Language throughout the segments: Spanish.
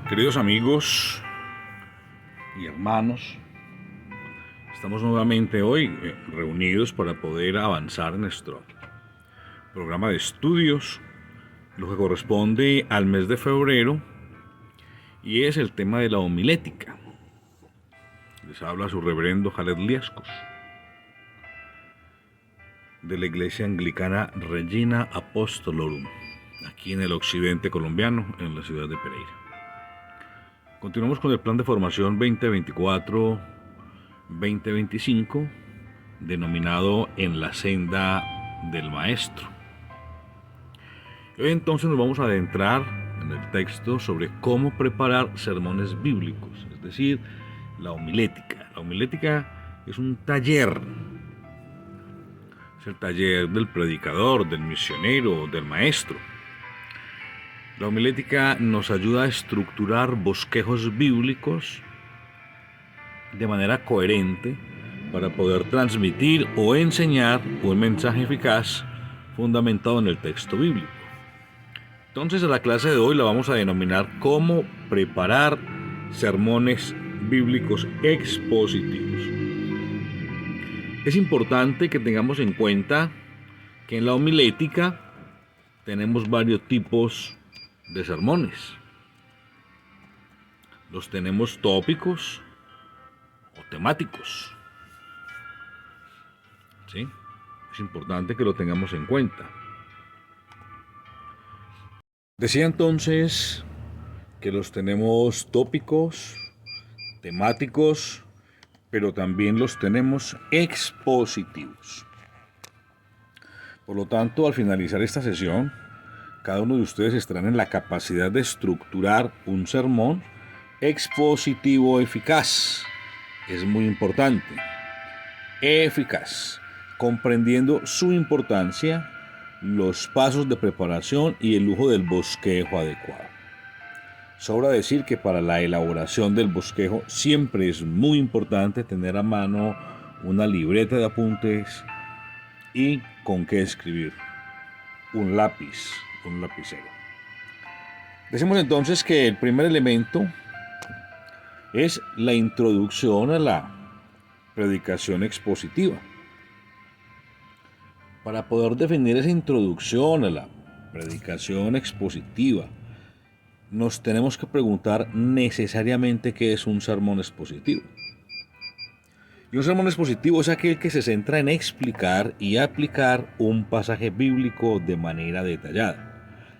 Queridos amigos y hermanos, estamos nuevamente hoy reunidos para poder avanzar en nuestro programa de estudios, lo que corresponde al mes de febrero, y es el tema de la homilética. Les habla su reverendo Jaled Liescos, de la Iglesia Anglicana Regina Apostolorum, aquí en el occidente colombiano, en la ciudad de Pereira. Continuamos con el plan de formación 2024-2025, denominado En la senda del Maestro. Hoy entonces nos vamos a adentrar en el texto sobre cómo preparar sermones bíblicos, es decir, la homilética. La homilética es un taller, es el taller del predicador, del misionero, del maestro. La homilética nos ayuda a estructurar bosquejos bíblicos de manera coherente para poder transmitir o enseñar un mensaje eficaz fundamentado en el texto bíblico. Entonces, a la clase de hoy la vamos a denominar cómo preparar sermones bíblicos expositivos. Es importante que tengamos en cuenta que en la homilética tenemos varios tipos de sermones. Los tenemos tópicos o temáticos. ¿Sí? Es importante que lo tengamos en cuenta. Decía entonces que los tenemos tópicos, temáticos, pero también los tenemos expositivos. Por lo tanto, al finalizar esta sesión, cada uno de ustedes estarán en la capacidad de estructurar un sermón expositivo eficaz. Es muy importante. Eficaz, comprendiendo su importancia, los pasos de preparación y el lujo del bosquejo adecuado. Sobra decir que para la elaboración del bosquejo siempre es muy importante tener a mano una libreta de apuntes y con qué escribir. Un lápiz, un lapicero. Decimos entonces que el primer elemento es la introducción a la predicación expositiva. Para poder definir esa introducción a la predicación expositiva, nos tenemos que preguntar necesariamente qué es un sermón expositivo. Y un sermón expositivo es aquel que se centra en explicar y aplicar un pasaje bíblico de manera detallada.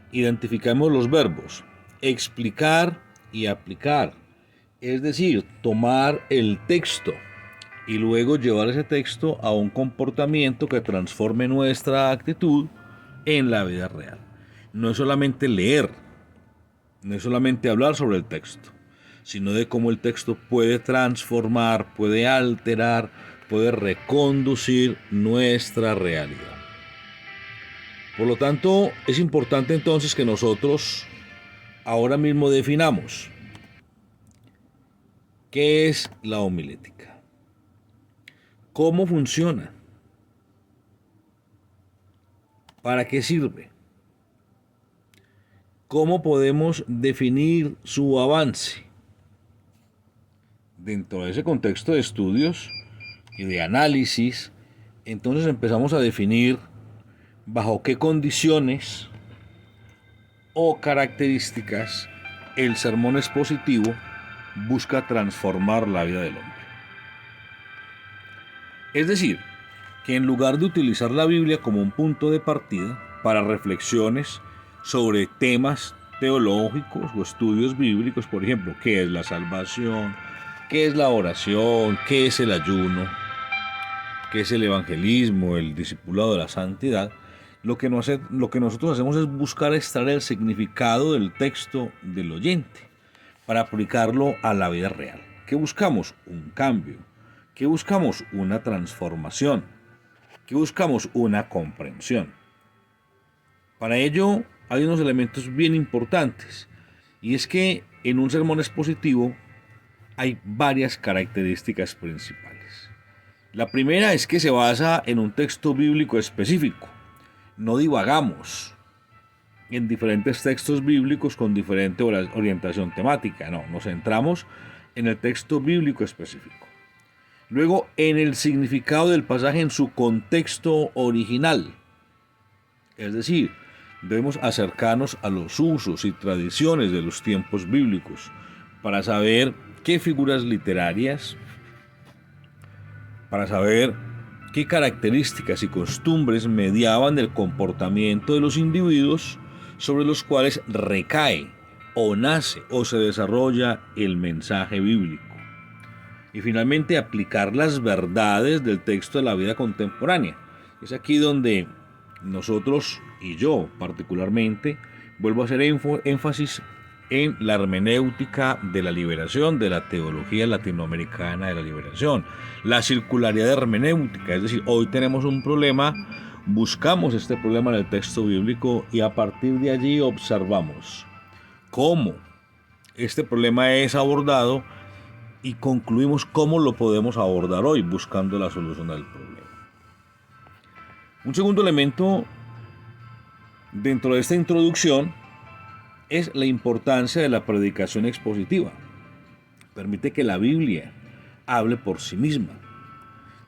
Identificamos los verbos explicar y aplicar, es decir, tomar el texto y luego llevar ese texto a un comportamiento que transforme nuestra actitud en la vida real. No es solamente leer, no es solamente hablar sobre el texto, sino de cómo el texto puede transformar, puede alterar, puede reconducir nuestra realidad. Por lo tanto, es importante entonces que nosotros ahora mismo definamos qué es la homilética, cómo funciona, para qué sirve, cómo podemos definir su avance. Dentro de ese contexto de estudios y de análisis, entonces empezamos a definir bajo qué condiciones o características el sermón expositivo busca transformar la vida del hombre. Es decir, que en lugar de utilizar la Biblia como un punto de partida para reflexiones sobre temas teológicos o estudios bíblicos, por ejemplo, ¿qué es la salvación? ¿Qué es la oración? ¿Qué es el ayuno? ¿Qué es el evangelismo? ¿El discipulado de la santidad? Lo que nosotros hacemos es buscar extraer el significado del texto del oyente para aplicarlo a la vida real. ¿Qué buscamos? Un cambio. ¿Qué buscamos? Una transformación. ¿Qué buscamos? Una comprensión. Para ello hay unos elementos bien importantes, y es que en un sermón expositivo hay varias características principales. La primera es que se basa en un texto bíblico específico. No divagamos. en diferentes textos bíblicos con diferente orientación temática. No, nos centramos en el texto bíblico específico. Luego, en el significado del pasaje en su contexto original. Es decir, debemos acercarnos a los usos y tradiciones de los tiempos bíblicos para saber qué figuras literarias, para saber qué características y costumbres mediaban el comportamiento de los individuos sobre los cuales recae o nace o se desarrolla el mensaje bíblico. Y finalmente aplicar las verdades del texto a la vida contemporánea. Es aquí donde nosotros, y yo particularmente, vuelvo a hacer énfasis en la hermenéutica de la liberación, de la teología latinoamericana de la liberación, la circularidad hermenéutica. Es decir, hoy tenemos un problema, buscamos este problema en el texto bíblico y a partir de allí observamos cómo este problema es abordado y concluimos cómo lo podemos abordar hoy buscando la solución del problema. Un segundo elemento dentro de esta introducción es la importancia de la predicación expositiva. Permite que la Biblia hable por sí misma.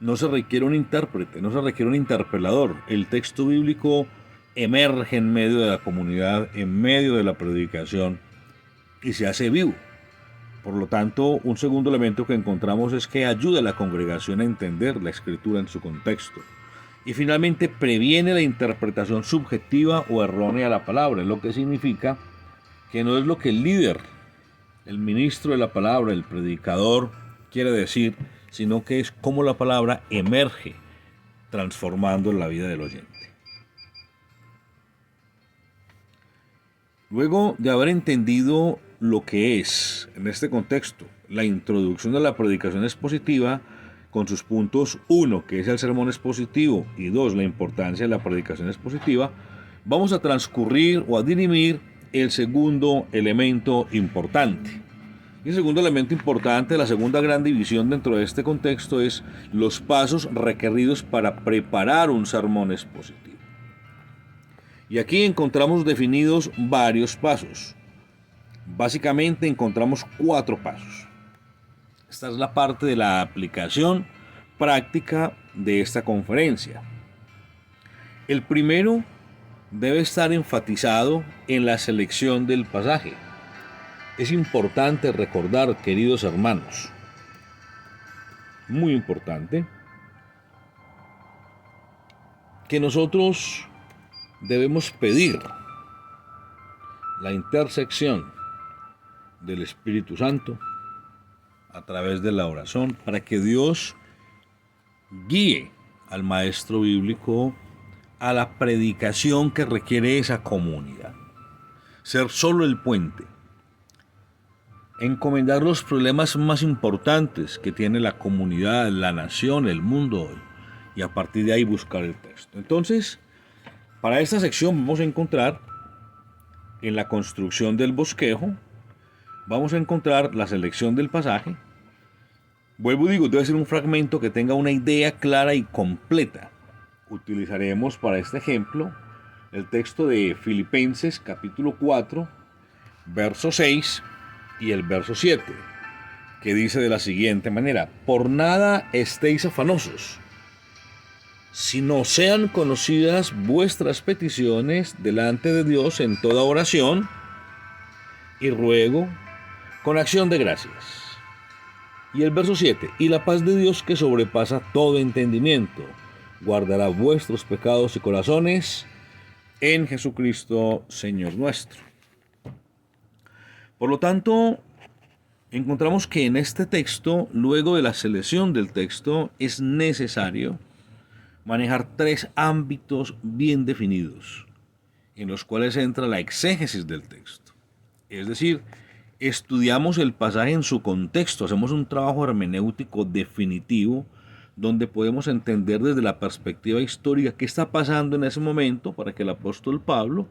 No se requiere un intérprete, no se requiere un interpelador. El texto bíblico emerge en medio de la comunidad, en medio de la predicación y se hace vivo. Por lo tanto, un segundo elemento que encontramos es que ayuda a la congregación a entender la escritura en su contexto. Y finalmente previene la interpretación subjetiva o errónea de la palabra, lo que significa que no es lo que el líder, el ministro de la palabra, el predicador quiere decir, sino que es cómo la palabra emerge, transformando la vida del oyente. Luego de haber entendido lo que es, en este contexto, la introducción de la predicación expositiva, con sus puntos 1, que es el sermón expositivo, y 2, la importancia de la predicación expositiva, vamos a transcurrir o a dirimir el segundo elemento importante. Y el segundo elemento importante, la segunda gran división dentro de este contexto, es los pasos requeridos para preparar un sermón expositivo. Y aquí encontramos definidos varios pasos. Básicamente encontramos 4 pasos. Esta es la parte de la aplicación práctica de esta conferencia. El primero debe estar enfatizado en la selección del pasaje. Es importante recordar, queridos hermanos, muy importante, que nosotros debemos pedir la intersección del Espíritu Santo a través de la oración para que Dios guíe al maestro bíblico a la predicación que requiere esa comunidad. Ser solo el puente. Encomendar los problemas más importantes que tiene la comunidad, la nación, el mundo hoy. Y a partir de ahí buscar el texto. Entonces, para esta sección vamos a encontrar en la construcción del bosquejo, vamos a encontrar la selección del pasaje. Vuelvo y digo, debe ser un fragmento que tenga una idea clara y completa. Utilizaremos para este ejemplo el texto de Filipenses capítulo 4, verso 6 y el verso 7, que dice de la siguiente manera: por nada estéis afanosos, sino sean conocidas vuestras peticiones delante de Dios en toda oración y ruego con acción de gracias. Y el verso 7, y la paz de Dios que sobrepasa todo entendimiento, guardará vuestros pecados y corazones en Jesucristo Señor nuestro. Por lo tanto, encontramos que en este texto, luego de la selección del texto, es necesario manejar 3 ámbitos bien definidos, en los cuales entra la exégesis del texto. Es decir, estudiamos el pasaje en su contexto, hacemos un trabajo hermenéutico definitivo, donde podemos entender desde la perspectiva histórica qué está pasando en ese momento para que el apóstol Pablo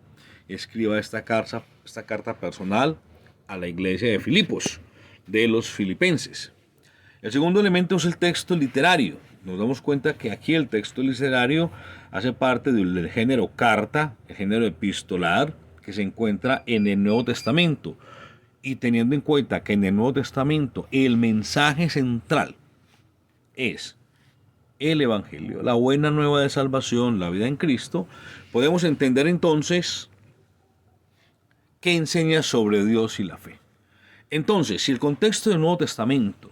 escriba esta carta personal a la iglesia de Filipos, de los filipenses. El segundo elemento es el texto literario. Nos damos cuenta que aquí el texto literario hace parte del género carta, el género epistolar, que se encuentra en el Nuevo Testamento. Y teniendo en cuenta que en el Nuevo Testamento el mensaje central es el Evangelio, la buena nueva de salvación, la vida en Cristo, podemos entender entonces qué enseña sobre Dios y la fe. Entonces, si el contexto del Nuevo Testamento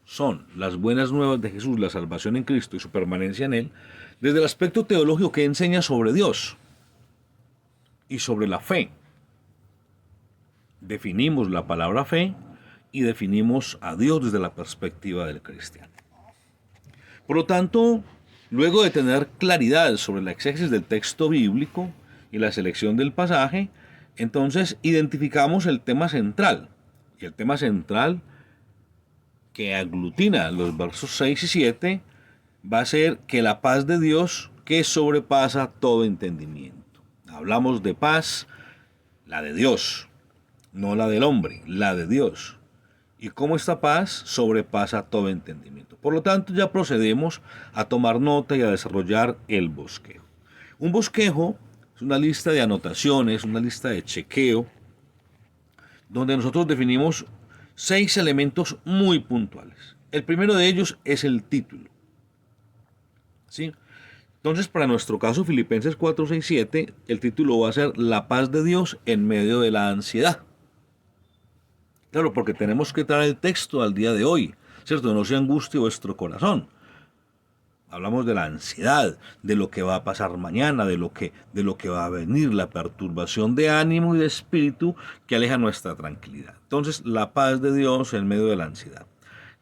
son las buenas nuevas de Jesús, la salvación en Cristo y su permanencia en Él, desde el aspecto teológico, ¿qué enseña sobre Dios y sobre la fe? Definimos la palabra fe y definimos a Dios desde la perspectiva del cristiano. Por lo tanto, luego de tener claridad sobre la exégesis del texto bíblico y la selección del pasaje, entonces identificamos el tema central. Y el tema central que aglutina los versos 6 y 7 va a ser que la paz de Dios que sobrepasa todo entendimiento. Hablamos de paz, la de Dios, no la del hombre, la de Dios. Y cómo esta paz sobrepasa todo entendimiento. Por lo tanto, ya procedemos a tomar nota y a desarrollar el bosquejo. Un bosquejo es una lista de anotaciones, una lista de chequeo, donde nosotros definimos 6 elementos muy puntuales. El primero de ellos es el título. ¿Sí? Entonces, para nuestro caso, Filipenses 4, 6, 7, el título va a ser La paz de Dios en medio de la ansiedad. Claro, porque tenemos que traer el texto al día de hoy, ¿cierto? No se angustie vuestro corazón. Hablamos de la ansiedad, de lo que va a pasar mañana, de lo que va a venir, la perturbación de ánimo y de espíritu que aleja nuestra tranquilidad. Entonces, la paz de Dios en medio de la ansiedad.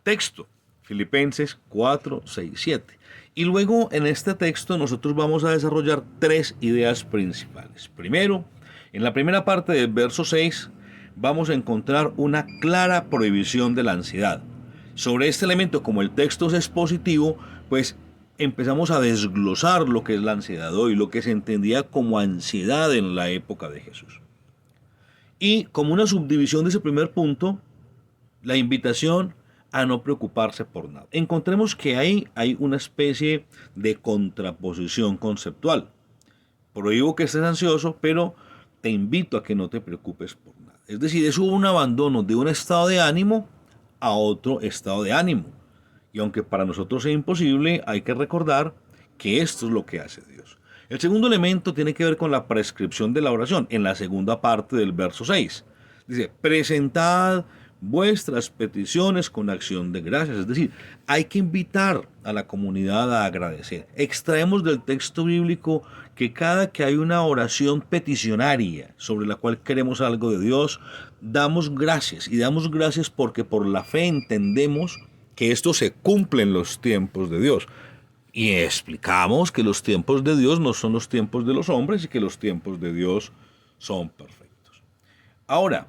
Texto, Filipenses 4, 6, 7. Y luego en este texto nosotros vamos a desarrollar 3 ideas principales. Primero, en la primera parte del verso 6, vamos a encontrar una clara prohibición de la ansiedad. Sobre este elemento, como el texto es expositivo, pues empezamos a desglosar lo que es la ansiedad hoy, lo que se entendía como ansiedad en la época de Jesús. Y como una subdivisión de ese primer punto, la invitación a no preocuparse por nada. Encontremos que ahí hay una especie de contraposición conceptual. Prohíbo que estés ansioso, pero te invito a que no te preocupes por nada. Es decir, es un abandono de un estado de ánimo a otro estado de ánimo. Y aunque para nosotros sea imposible, hay que recordar que esto es lo que hace Dios. El segundo elemento tiene que ver con la prescripción de la oración, en la segunda parte del verso 6. Dice, presentad vuestras peticiones con acción de gracias. Es decir, hay que invitar a la comunidad a agradecer. Extraemos del texto bíblico que cada que hay una oración peticionaria sobre la cual queremos algo de Dios, damos gracias. Y damos gracias porque por la fe entendemos que esto se cumple en los tiempos de Dios. Y explicamos que los tiempos de Dios no son los tiempos de los hombres y que los tiempos de Dios son perfectos. Ahora,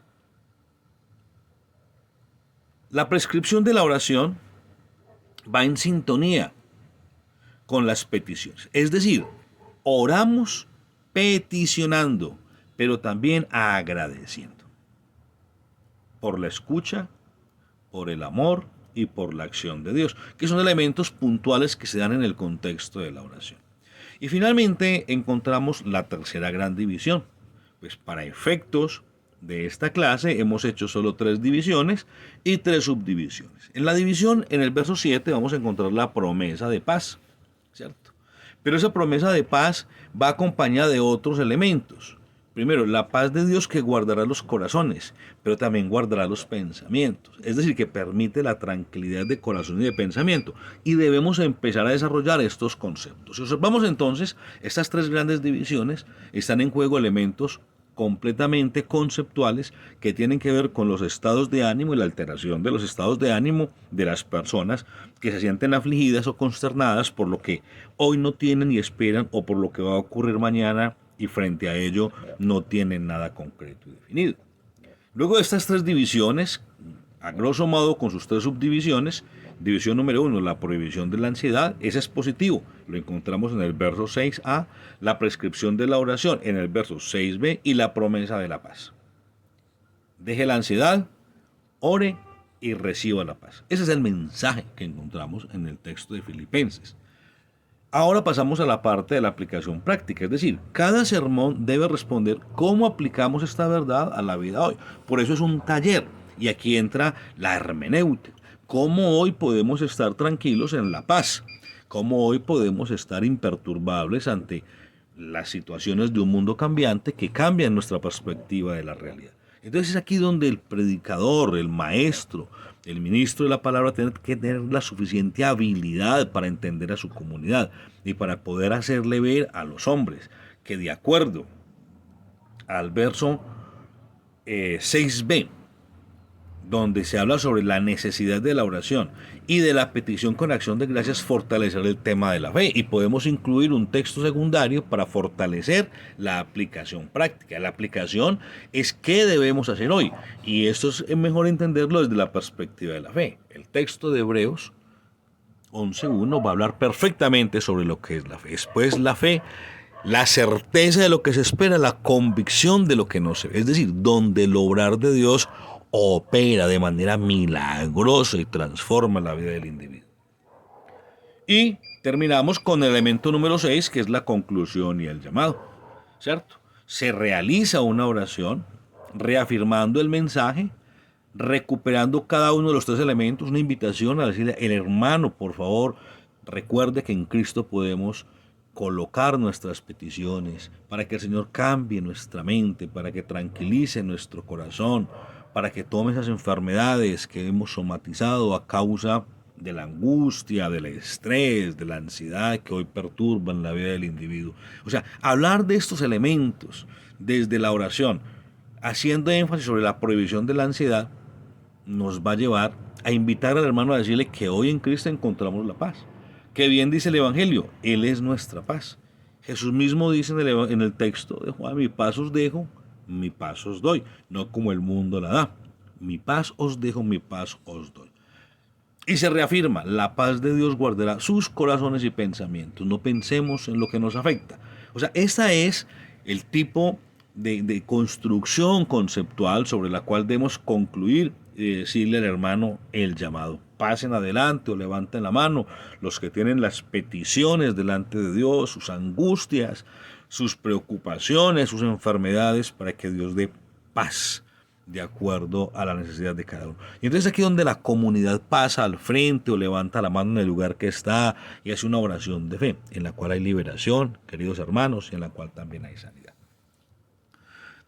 la prescripción de la oración va en sintonía con las peticiones. Es decir, oramos peticionando, pero también agradeciendo. Por la escucha, por el amor y por la acción de Dios, que son elementos puntuales que se dan en el contexto de la oración. Y finalmente encontramos la tercera gran división. Pues para efectos de esta clase hemos hecho solo 3 divisiones y 3 subdivisiones. En la división, en el verso 7, vamos a encontrar la promesa de paz, ¿cierto? Pero esa promesa de paz va acompañada de otros elementos. Primero, la paz de Dios que guardará los corazones, pero también guardará los pensamientos. Es decir, que permite la tranquilidad de corazón y de pensamiento. Y debemos empezar a desarrollar estos conceptos. Si observamos entonces, estas 3 grandes divisiones están en juego elementos completamente conceptuales que tienen que ver con los estados de ánimo y la alteración de los estados de ánimo de las personas que se sienten afligidas o consternadas por lo que hoy no tienen y esperan o por lo que va a ocurrir mañana y frente a ello no tienen nada concreto y definido. Luego de estas 3 divisiones, a grosso modo con sus 3 subdivisiones, división número 1, la prohibición de la ansiedad, ese es positivo, lo encontramos en el verso 6a, la prescripción de la oración en el verso 6b y la promesa de la paz. Deje la ansiedad, ore y reciba la paz. Ese es el mensaje que encontramos en el texto de Filipenses. Ahora pasamos a la parte de la aplicación práctica, es decir, cada sermón debe responder cómo aplicamos esta verdad a la vida hoy. Por eso es un taller y aquí entra la hermenéutica. Cómo hoy podemos estar tranquilos en la paz, cómo hoy podemos estar imperturbables ante las situaciones de un mundo cambiante que cambian nuestra perspectiva de la realidad. Entonces es aquí donde el predicador, el maestro, el ministro de la palabra tiene que tener la suficiente habilidad para entender a su comunidad y para poder hacerle ver a los hombres que de acuerdo al verso 6b, donde se habla sobre la necesidad de la oración y de la petición con acción de gracias, fortalecer el tema de la fe. Y podemos incluir un texto secundario para fortalecer la aplicación práctica. La aplicación es qué debemos hacer hoy. Y esto es mejor entenderlo desde la perspectiva de la fe. El texto de Hebreos 11.1 va a hablar perfectamente sobre lo que es la fe. Después la fe, la certeza de lo que se espera, la convicción de lo que no se ve. Es decir, donde el obrar de Dios opera de manera milagrosa y transforma la vida del individuo. Y terminamos con el elemento número 6, que es la conclusión y el llamado, ¿cierto? Se realiza una oración reafirmando el mensaje, recuperando cada uno de los tres elementos, una invitación a decirle, el hermano, por favor, recuerde que en Cristo podemos colocar nuestras peticiones para que el Señor cambie nuestra mente, para que tranquilice nuestro corazón, para que tome esas enfermedades que hemos somatizado a causa de la angustia, del estrés, de la ansiedad que hoy perturban la vida del individuo. O sea, hablar de estos elementos desde la oración, haciendo énfasis sobre la prohibición de la ansiedad, nos va a llevar a invitar al hermano a decirle que hoy en Cristo encontramos la paz. Que bien dice el Evangelio, Él es nuestra paz. Jesús mismo dice en el texto de Juan, mi paz os dejo, mi paz os doy, no como el mundo la da. Mi paz os dejo, mi paz os doy. Y se reafirma, la paz de Dios guardará sus corazones y pensamientos. No pensemos en lo que nos afecta. O sea, esta es el tipo de construcción conceptual sobre la cual debemos concluir y decirle al hermano el llamado. Pasen adelante o levanten la mano los que tienen las peticiones delante de Dios, sus angustias, sus preocupaciones, sus enfermedades, para que Dios dé paz de acuerdo a la necesidad de cada uno. Y entonces aquí donde la comunidad pasa al frente o levanta la mano en el lugar que está y hace una oración de fe, en la cual hay liberación, queridos hermanos, y en la cual también hay sanidad.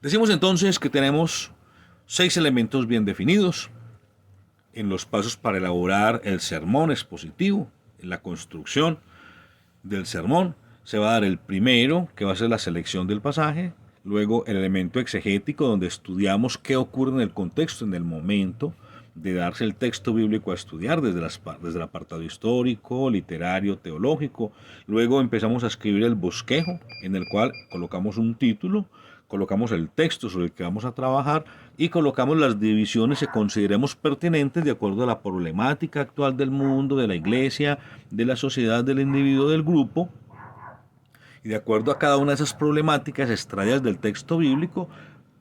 Decimos entonces que tenemos 6 elementos bien definidos en los pasos para elaborar el sermón expositivo, en la construcción del sermón. Se va a dar el primero, que va a ser la selección del pasaje, luego el elemento exegético, donde estudiamos qué ocurre en el contexto, en el momento de darse el texto bíblico a estudiar desde el apartado histórico, literario, teológico. Luego empezamos a escribir el bosquejo, en el cual colocamos un título, colocamos el texto sobre el que vamos a trabajar y colocamos las divisiones que consideremos pertinentes de acuerdo a la problemática actual del mundo, de la iglesia, de la sociedad, del individuo, del grupo. Y de acuerdo a cada una de esas problemáticas extraídas del texto bíblico,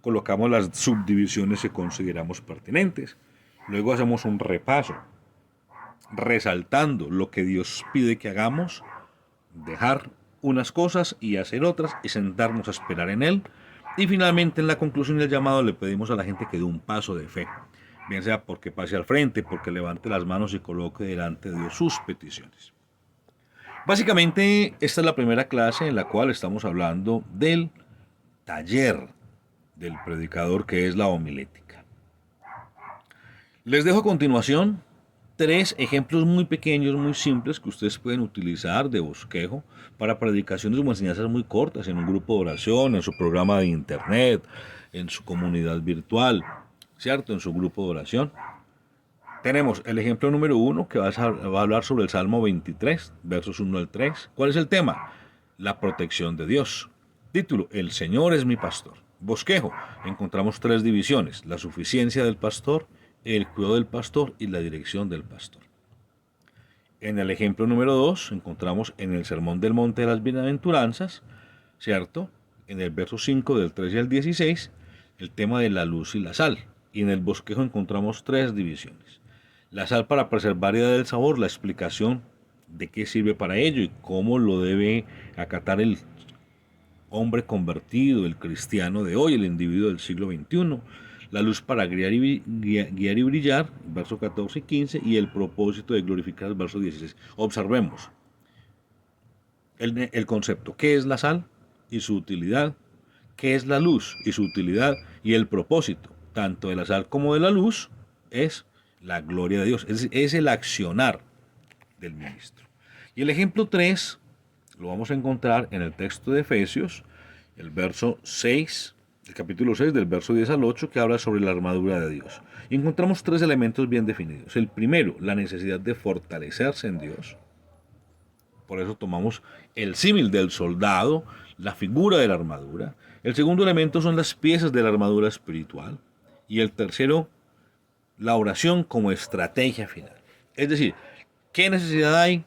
colocamos las subdivisiones que consideramos pertinentes. Luego hacemos un repaso, resaltando lo que Dios pide que hagamos, dejar unas cosas y hacer otras y sentarnos a esperar en Él. Y finalmente en la conclusión del llamado le pedimos a la gente que dé un paso de fe, bien sea porque pase al frente, porque levante las manos y coloque delante de Dios sus peticiones. Básicamente esta es la primera clase en la cual estamos hablando del taller del predicador, que es la homilética. Les dejo a continuación 3 ejemplos muy pequeños, muy simples, que ustedes pueden utilizar de bosquejo para predicaciones o enseñanzas muy cortas, en un grupo de oración, en su programa de internet, en su comunidad virtual, ¿cierto? En su grupo de oración. Tenemos el ejemplo número 1, que va a hablar sobre el Salmo 23, versos 1 al 3. ¿Cuál es el tema? La protección de Dios. Título, El Señor es mi pastor. Bosquejo, encontramos 3 divisiones: la suficiencia del pastor, el cuidado del pastor y la dirección del pastor. En el ejemplo número 2 encontramos en el Sermón del Monte de las Bienaventuranzas, ¿cierto? En el verso 5 del 13 al 16, el tema de la luz y la sal. Y en el bosquejo encontramos 3 divisiones. La sal para preservar y dar el sabor, la explicación de qué sirve para ello y cómo lo debe acatar el hombre convertido, el cristiano de hoy, el individuo del siglo XXI. La luz para guiar y brillar, versos 14 y 15, y el propósito de glorificar, verso 16. Observemos el concepto. ¿Qué es la sal y su utilidad? ¿Qué es la luz y su utilidad? Y el propósito, tanto de la sal como de la luz, es la gloria de Dios. Es el accionar del ministro. Y el ejemplo 3 lo vamos a encontrar en el texto de Efesios, el verso 6, el capítulo 6, del verso 10 al 8, que habla sobre la armadura de Dios. Y encontramos 3 elementos bien definidos. El primero, la necesidad de fortalecerse en Dios. Por eso tomamos el símil del soldado, la figura de la armadura. El segundo elemento son las piezas de la armadura espiritual. Y el tercero, la oración como estrategia final. Es decir, ¿qué necesidad hay?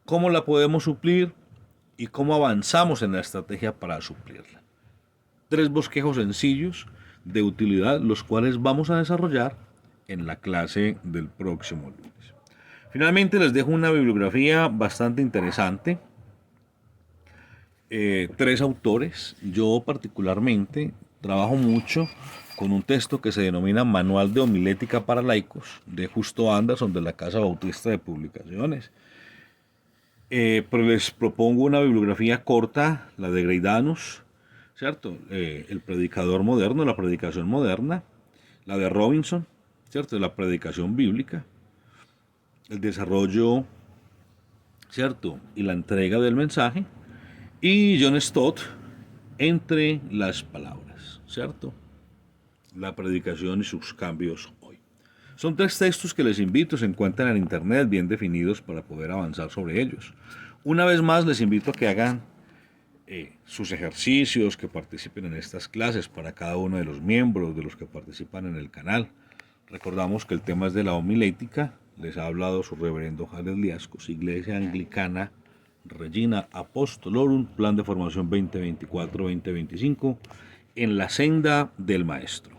¿Cómo la podemos suplir? ¿Y cómo avanzamos en la estrategia para suplirla? 3 bosquejos sencillos de utilidad, los cuales vamos a desarrollar en la clase del próximo lunes. Finalmente les dejo una bibliografía bastante interesante. 3 autores. Yo particularmente trabajo mucho con un texto que se denomina Manual de Homilética para Laicos, de Justo Anderson, de la Casa Bautista de Publicaciones. Pero les propongo una bibliografía corta, la de Greidanus, ¿cierto? El predicador moderno, la predicación moderna, la de Robinson, ¿cierto? La predicación bíblica, el desarrollo, ¿cierto? Y la entrega del mensaje, y John Stott, Entre las palabras, ¿cierto? La predicación y sus cambios hoy. Son 3 textos que les invito, se encuentran en internet bien definidos para poder avanzar sobre ellos. Una vez más les invito a que hagan sus ejercicios, que participen en estas clases para cada uno de los miembros, de los que participan en el canal. Recordamos que el tema es de la homilética. Les ha hablado su reverendo Jales Liascos, Iglesia Anglicana Regina Apostolorum, Plan de Formación 2024-2025, en la senda del Maestro.